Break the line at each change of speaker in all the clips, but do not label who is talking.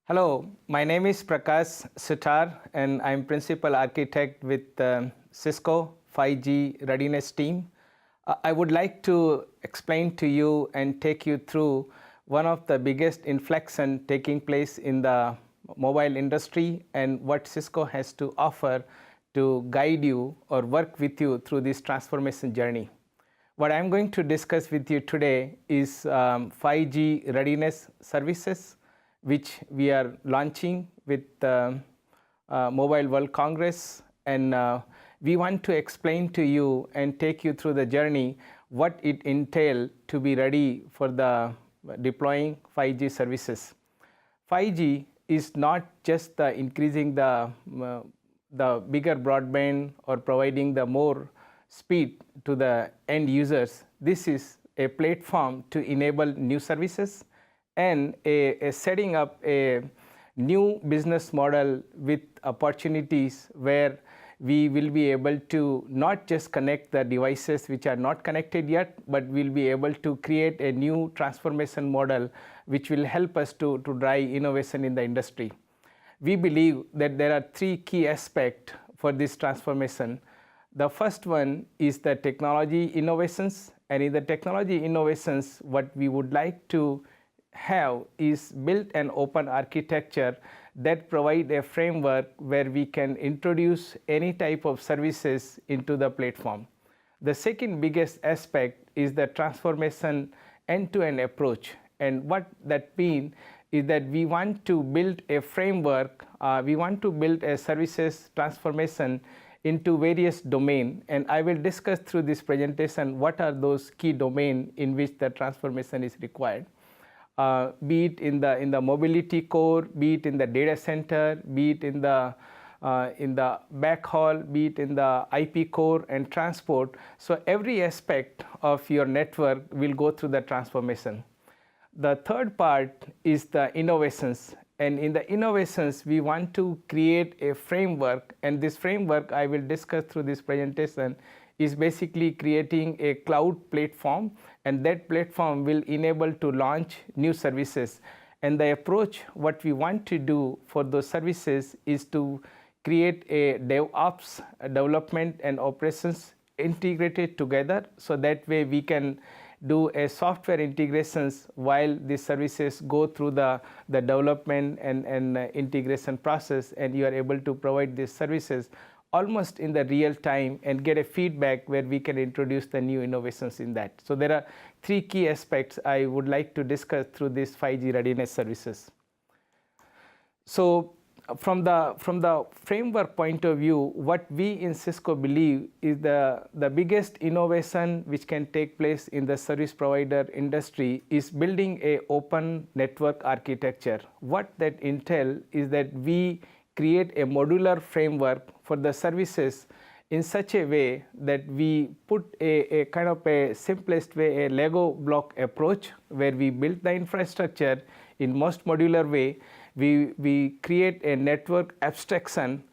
Hello, my name is Prakash Sitar and I'm Principal Architect with Cisco 5G Readiness Team. I would like to explain to you and take you through one of the biggest inflection taking place in the mobile industry and what Cisco has to offer to guide you or work with you through this transformation journey. What I'm going to discuss with you today is 5G readiness services, which we are launching with Mobile World Congress. And we want to explain to you and take you through the journey what it entails to be ready for the deploying 5G services. 5G is not just the increasing the bigger broadband or providing the more speed to the end users. This is a platform to enable new services and a setting up a new business model with opportunities where we will be able to not just connect the devices which are not connected yet, but we'll be able to create a new transformation model which will help us to drive innovation in the industry. We believe that there are three key aspects for this transformation. The first one is the technology innovations, and in the technology innovations, what we would like to have is built an open architecture that provide a framework where we can introduce any type of services into the platform. The second biggest aspect is the transformation end-to-end approach, and what that means is that we want to build a framework, we want to build a services transformation into various domains, and I will discuss through this presentation what are those key domains in which the transformation is required. Be it in the mobility core, be it in the data center, be it in the backhaul, be it in the IP core and transport. So every aspect of your network will go through the transformation. The third part is the innovations, and in the innovations we want to create a framework, and this framework I will discuss through this presentation is basically creating a cloud platform, and that platform will enable to launch new services. And the approach what we want to do for those services is to create a DevOps, development and operations integrated together, so that way we can do a software integrations while these services go through the development and integration process, and you are able to provide these services almost in the real time and get a feedback where we can introduce the new innovations in that. So there are three key aspects I would like to discuss through this 5G readiness services. So from the framework point of view, what we in Cisco believe is the biggest innovation which can take place in the service provider industry is building a open network architecture. What that entails is that we create a modular framework for the services in such a way that we put a kind of a simplest way, a Lego block approach, where we build the infrastructure in most modular way. We create a network abstraction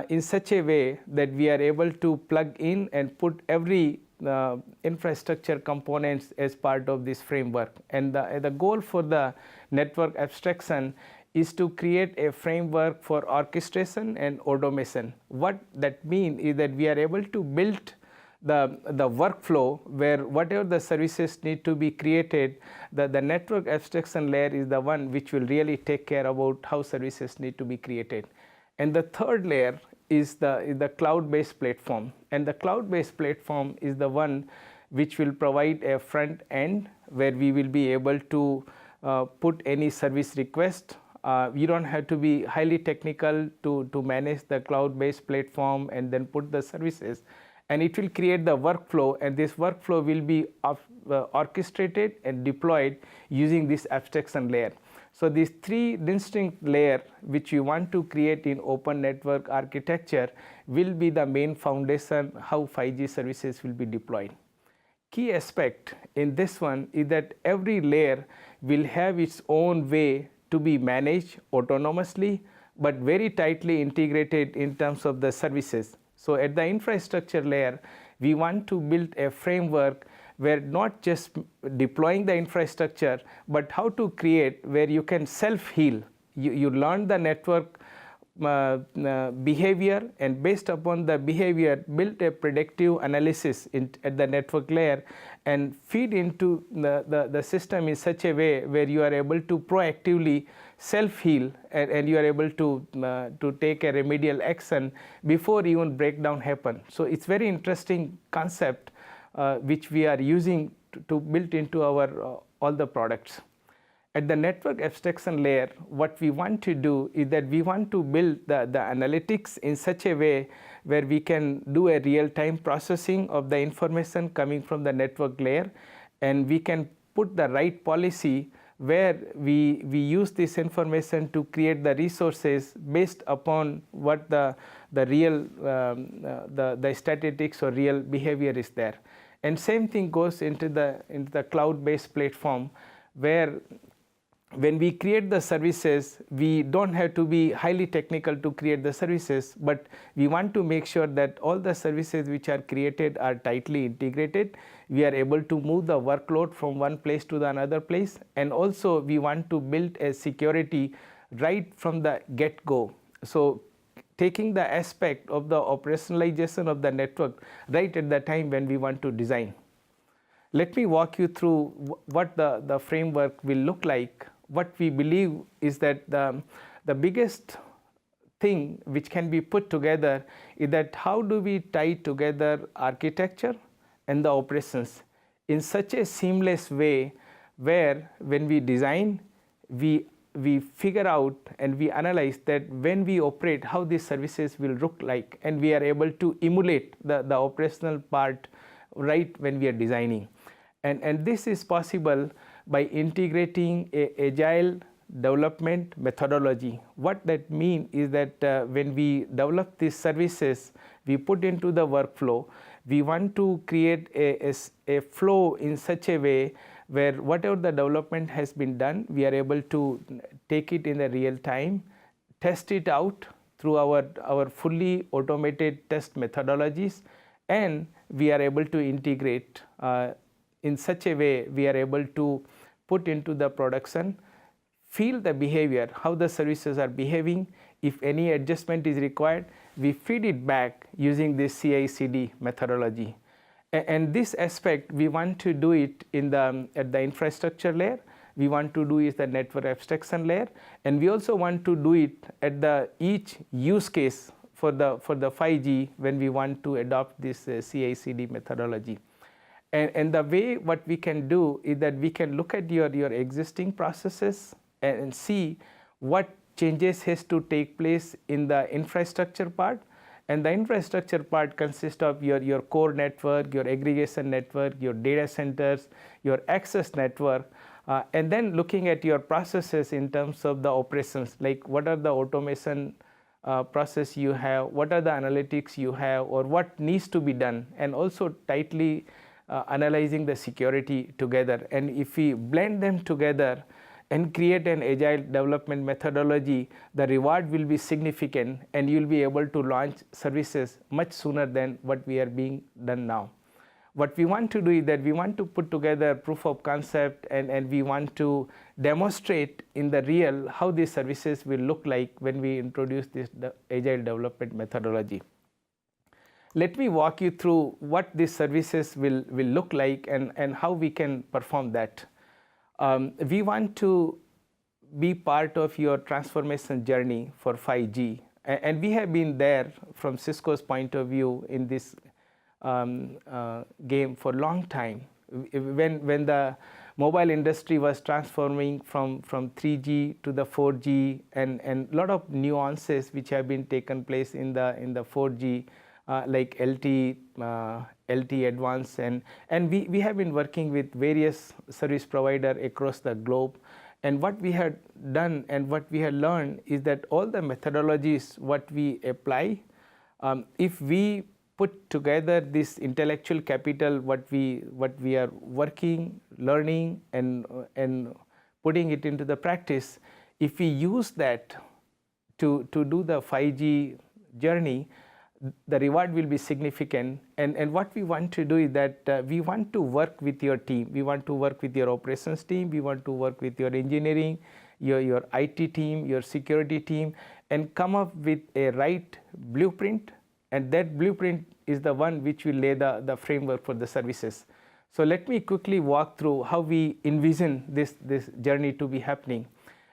in such a way that we are able to plug in and put every infrastructure components as part of this framework. And the goal for the network abstraction is to create a framework for orchestration and automation. What that means is that we are able to build the workflow where whatever the services need to be created, the network abstraction layer is the one which will really take care about how services need to be created. And the third layer is the cloud-based platform. And the cloud-based platform is the one which will provide a front end where we will be able to put any service request. You don't have to be highly technical to manage the cloud-based platform and then put the services. And it will create the workflow, and this workflow will be orchestrated and deployed using this abstraction layer. So these three distinct layers which you want to create in open network architecture will be the main foundation how 5G services will be deployed. Key aspect in this one is that every layer will have its own way to be managed autonomously, but very tightly integrated in terms of the services. So at the infrastructure layer, we want to build a framework where not just deploying the infrastructure, but how to create where you can self-heal You learn the network behavior, and based upon the behavior build a predictive analysis at the network layer and feed into the system in such a way where you are able to proactively self-heal, and you are able to take a remedial action before even breakdown happen. So it's very interesting concept which we are using to build into our all the products. At the network abstraction layer, what we want to do is that we want to build the analytics in such a way where we can do a real-time processing of the information coming from the network layer, and we can put the right policy where we use this information to create the resources based upon what the real the statistics or real behavior is there. And same thing goes into the cloud-based platform, where when we create the services, we don't have to be highly technical to create the services, but we want to make sure that all the services which are created are tightly integrated. We are able to move the workload from one place to the another place, and also we want to build a security right from the get-go. So taking the aspect of the operationalization of the network right at the time when we want to design. Let me walk you through what the framework will look like. What we believe is that the biggest thing which can be put together is that how do we tie together architecture and the operations in such a seamless way where when we design, we figure out and we analyze that when we operate, how these services will look like, and we are able to emulate the operational part right when we are designing. And this is possible by integrating a agile development methodology. What that means is that when we develop these services, we put into the workflow, we want to create a flow in such a way where whatever the development has been done, we are able to take it in the real time, test it out through our fully automated test methodologies, and we are able to integrate in such a way we are able to put into the production, feel the behavior, how the services are behaving. If any adjustment is required, we feed it back using this CI/CD methodology. And this aspect, we want to do it at the infrastructure layer. We want to do it at the network abstraction layer, and we also want to do it at each use case for the 5G when we want to adopt this CI/CD methodology. And the way what we can do is that we can look at your existing processes and see what changes has to take place in the infrastructure part. And the infrastructure part consists of your core network, your aggregation network, your data centers, your access network, and then looking at your processes in terms of the operations, like what are the automation process you have, what are the analytics you have, or what needs to be done, and also tightly analyzing the security together. And if we blend them together and create an agile development methodology, the reward will be significant, and you'll be able to launch services much sooner than what we are being done now. What we want to do is that we want to put together proof of concept, and we want to demonstrate in the real how these services will look like when we introduce this agile development methodology. Let me walk you through what these services will look like and how we can perform that. We want to be part of your transformation journey for 5G, and we have been there from Cisco's point of view in this game for a long time. When the mobile industry was transforming from 3G to the 4G, and a lot of nuances which have been taken place in the 4G, like LTE Advanced, and we have been working with various service providers across the globe. And what we had done and what we had learned is that all the methodologies what we apply, if we put together this intellectual capital, what we are working, learning, and putting it into the practice, if we use that to do the 5G journey, the reward will be significant. And what we want to do is that we want to work with your team. We want to work with your operations team. We want to work with your engineering, your IT team, your security team, and come up with a right blueprint, and that blueprint is the one which will lay the framework for the services. So let me quickly walk through how we envision this journey to be happening.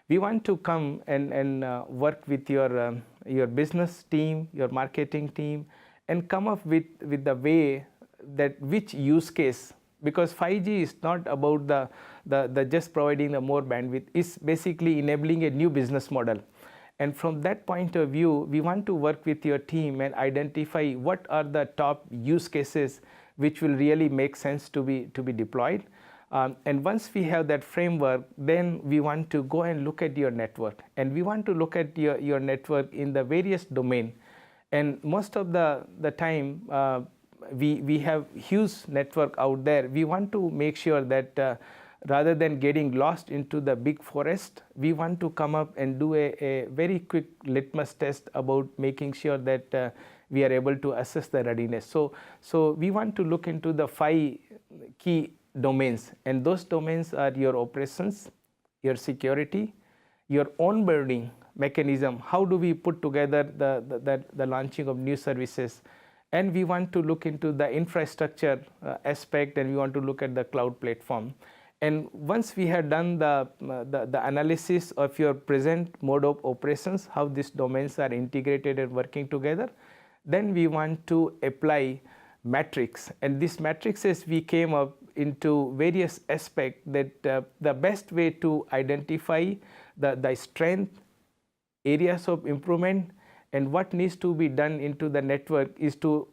We want to come and work with your business team, your marketing team, and come up with the way that which use case, because 5G is not about the just providing the more bandwidth, it's basically enabling a new business model. And from that point of view, we want to work with your team and identify what are the top use cases which will really make sense to be deployed. And once we have that framework, then we want to go and look at your network, and we want to look at your network in the various domain. And most of the time, we have huge network out there. We want to make sure that rather than getting lost into the big forest, we want to come up and do a very quick litmus test about making sure that we are able to assess the readiness. So we want to look into the 5 key domains, and those domains are your operations, your security, your onboarding mechanism. How do we put together the launching of new services? And we want to look into the infrastructure aspect, and we want to look at the cloud platform. And once we have done the analysis of your present mode of operations, how these domains are integrated and working together, then we want to apply metrics. And these matrices we came up into various aspects that the best way to identify the strength, areas of improvement, and what needs to be done into the network is to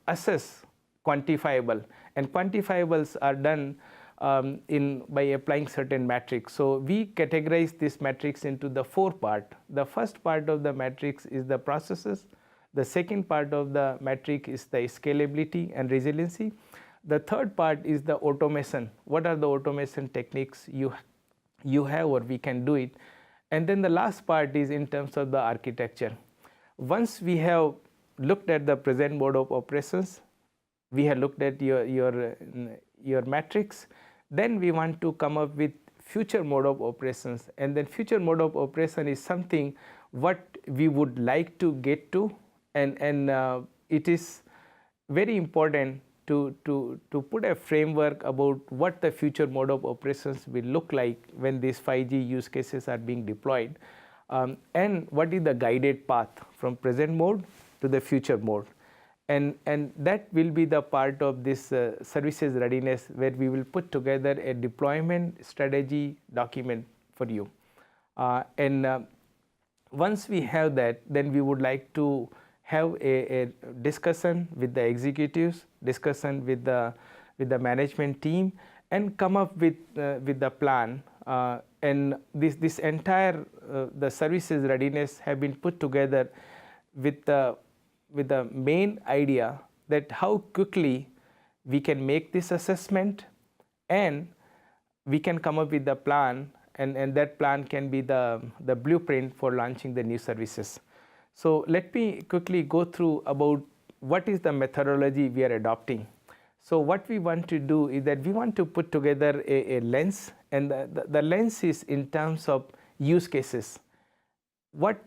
assess quantifiable. And quantifiables are done by applying certain metrics. So we categorize these metrics into the 4 parts. The first part of the matrix is the processes. The second part of the metric is the scalability and resiliency. The third part is the automation. What are the automation techniques you have, or we can do it? And then the last part is in terms of the architecture. Once we have looked at the present mode of operations, we have looked at your metrics, then we want to come up with future mode of operations. And then future mode of operation is something what we would like to get to, and it is very important to put a framework about what the future mode of operations will look like when these 5G use cases are being deployed, and what is the guided path from present mode to the future mode. And that will be the part of this services readiness, where we will put together a deployment strategy document for you. Once we have that, then we would like to have a discussion with the executives, discussion with the management team, and come up with the plan. And this entire the services readiness have been put together with the main idea that how quickly we can make this assessment, and we can come up with the plan, and that plan can be the blueprint for launching the new services. So let me quickly go through about what is the methodology we are adopting. So what we want to do is that we want to put together a lens, and the lens is in terms of use cases. What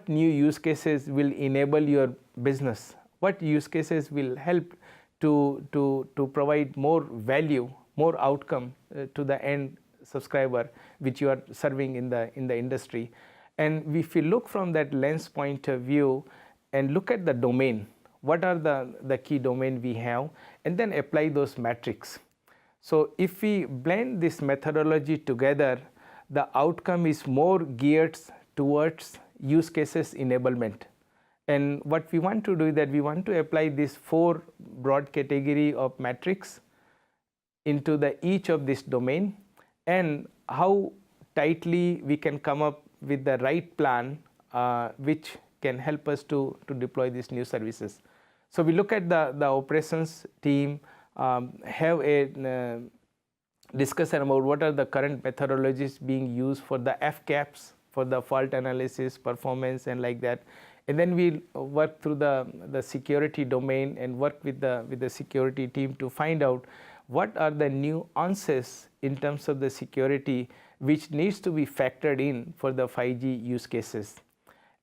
new use cases will enable your business? What use cases will help to provide more value, more outcome to the end subscriber which you are serving in the industry? And if you look from that lens point of view and look at the domain, what are the key domain we have, and then apply those metrics. So if we blend this methodology together, the outcome is more geared towards use cases enablement. And what we want to do is that we want to apply these 4 broad category of metrics into each of this domain, and how tightly we can come up with the right plan which can help us to deploy these new services. So we look at the operations team, have a discussion about what are the current methodologies being used for the FCAPs, for the fault analysis, performance, and like that. And then we work through the security domain and work with the security team to find out what are the nuances in terms of the security which needs to be factored in for the 5G use cases.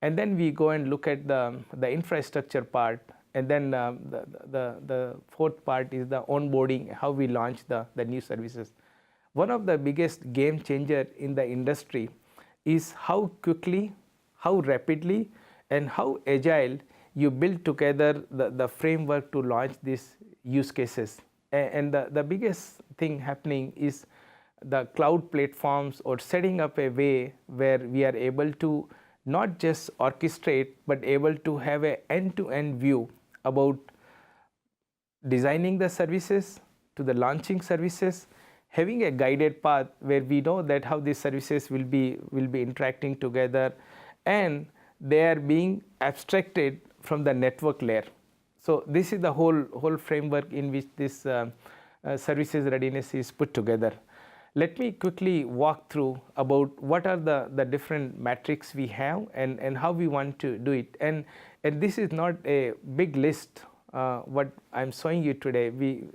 And then we go and look at the infrastructure part, and then the fourth part is the onboarding, how we launch the new services. One of the biggest game changer in the industry is how quickly, how rapidly, and how agile you build together the framework to launch these use cases. And the biggest thing happening is the cloud platforms, or setting up a way where we are able to not just orchestrate, but able to have an end-to-end view about designing the services to the launching services, having a guided path where we know that how these services will be interacting together, and they are being abstracted from the network layer. So this is the whole framework in which this services readiness is put together. Let me quickly walk through about what are the different metrics we have, and how we want to do it. And this is not a big list what I'm showing you today.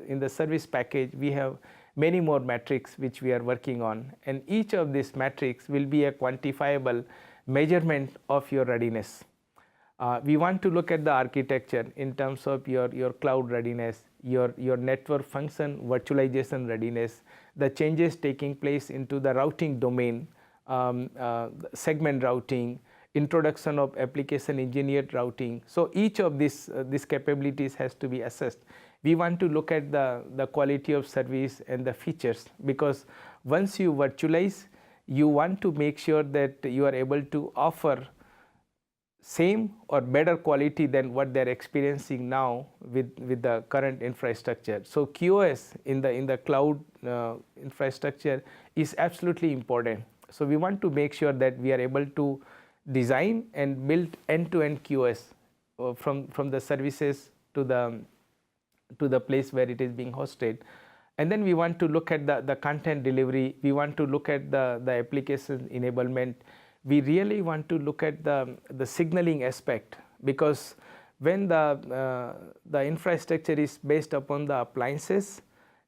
In the service package, we have many more metrics which we are working on, and each of these metrics will be a quantifiable measurement of your readiness. We want to look at the architecture in terms of your cloud readiness, your network function virtualization readiness, the changes taking place into the routing domain, segment routing, introduction of application engineered routing. So each of these capabilities has to be assessed. We want to look at the quality of service and the features, because once you virtualize, you want to make sure that you are able to offer same or better quality than what they're experiencing now with the current infrastructure. So QoS in the cloud infrastructure is absolutely important. So we want to make sure that we are able to design and build end-to-end QoS from the services to the place where it is being hosted. And then we want to look at the content delivery. We want to look at the application enablement. We really want to look at the signaling aspect, because when the infrastructure is based upon the appliances,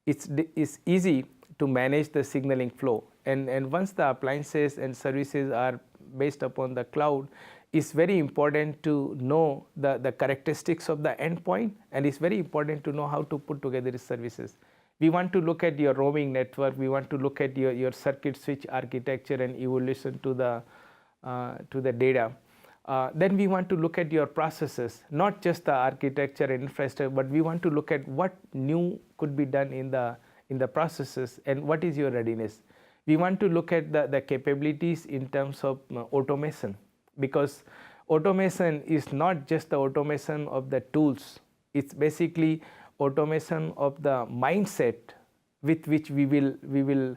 it's easy to manage the signaling flow. And once the appliances and services are based upon the cloud, it's very important to know the characteristics of the endpoint, and it's very important to know how to put together the services. We want to look at your roaming network. We want to look at your circuit switch architecture and evolution to the data. Then we want to look at your processes, not just the architecture and infrastructure, but we want to look at what new could be done in the processes, and what is your readiness. We want to look at the capabilities in terms of automation, because automation is not just the automation of the tools. It's basically automation of the mindset with which we will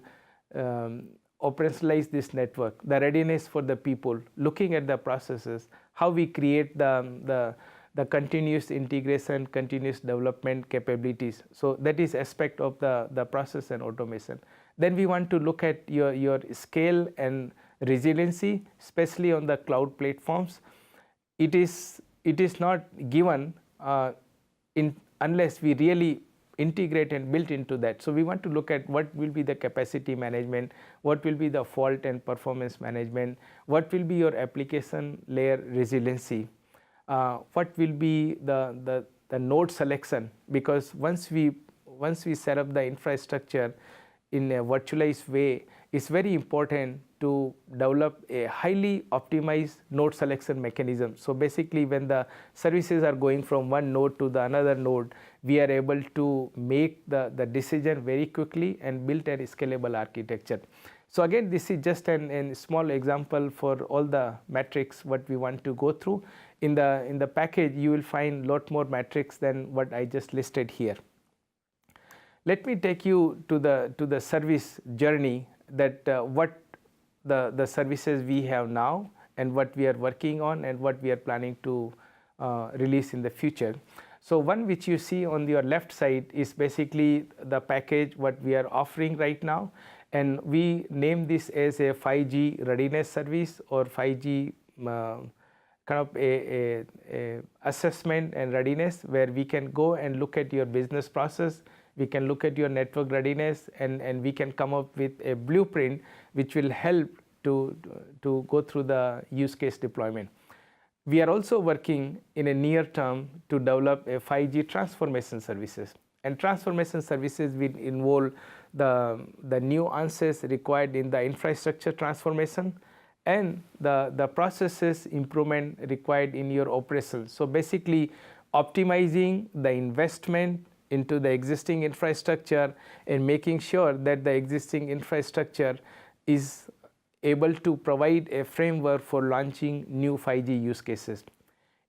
operationalize this network, the readiness for the people, looking at the processes, how we create the continuous integration, continuous development capabilities. So that is aspect of the process and automation. Then we want to look at your scale and resiliency, especially on the cloud platforms. It is not given unless we really integrate and build into that. So we want to look at what will be the capacity management, what will be the fault and performance management, what will be your application layer resiliency, what will be the node selection, because once we set up the infrastructure in a virtualized way, it's very important to develop a highly optimized node selection mechanism. So basically, when the services are going from one node to the another node, we are able to make the decision very quickly and build a scalable architecture. So again, this is just a small example for all the metrics what we want to go through. In the package, you will find a lot more metrics than what I just listed here. Let me take you to the service journey, that what the services we have now, and what we are working on, and what we are planning to release in the future. So one which you see on your left side is basically the package what we are offering right now, and we name this as a 5G readiness service, or 5G kind of a assessment and readiness, where we can go and look at your business process. we can look at your network readiness, and we can come up with a blueprint which will help to go through the use case deployment. We are also working in a near term to develop a 5G transformation services. And transformation services will involve the nuances required in the infrastructure transformation and the processes improvement required in your operations. So basically optimizing the investment into the existing infrastructure and making sure that the existing infrastructure is able to provide a framework for launching new 5G use cases.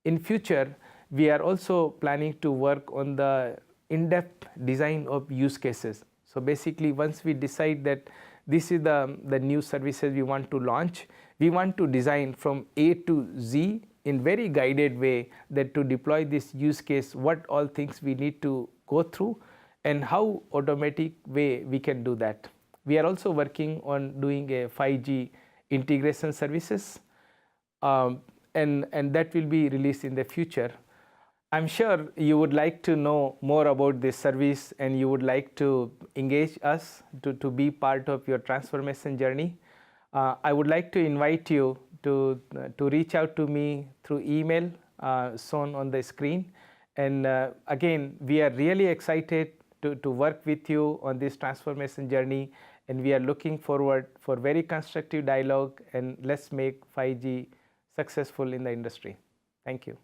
In future, we are also planning to work on the in-depth design of use cases. So basically, once we decide that this is the new services we want to launch, we want to design from A to Z in very guided way that to deploy this use case, what all things we need to go through and how automatic way we can do that. We are also working on doing a 5G integration services, and that will be released in the future. I'm sure you would like to know more about this service and you would like to engage us to be part of your transformation journey. I would like to invite you to reach out to me through email shown on the screen. And again, we are really excited to work with you on this transformation journey, and we are looking forward for very constructive dialogue, and let's make 5G successful in the industry. Thank you.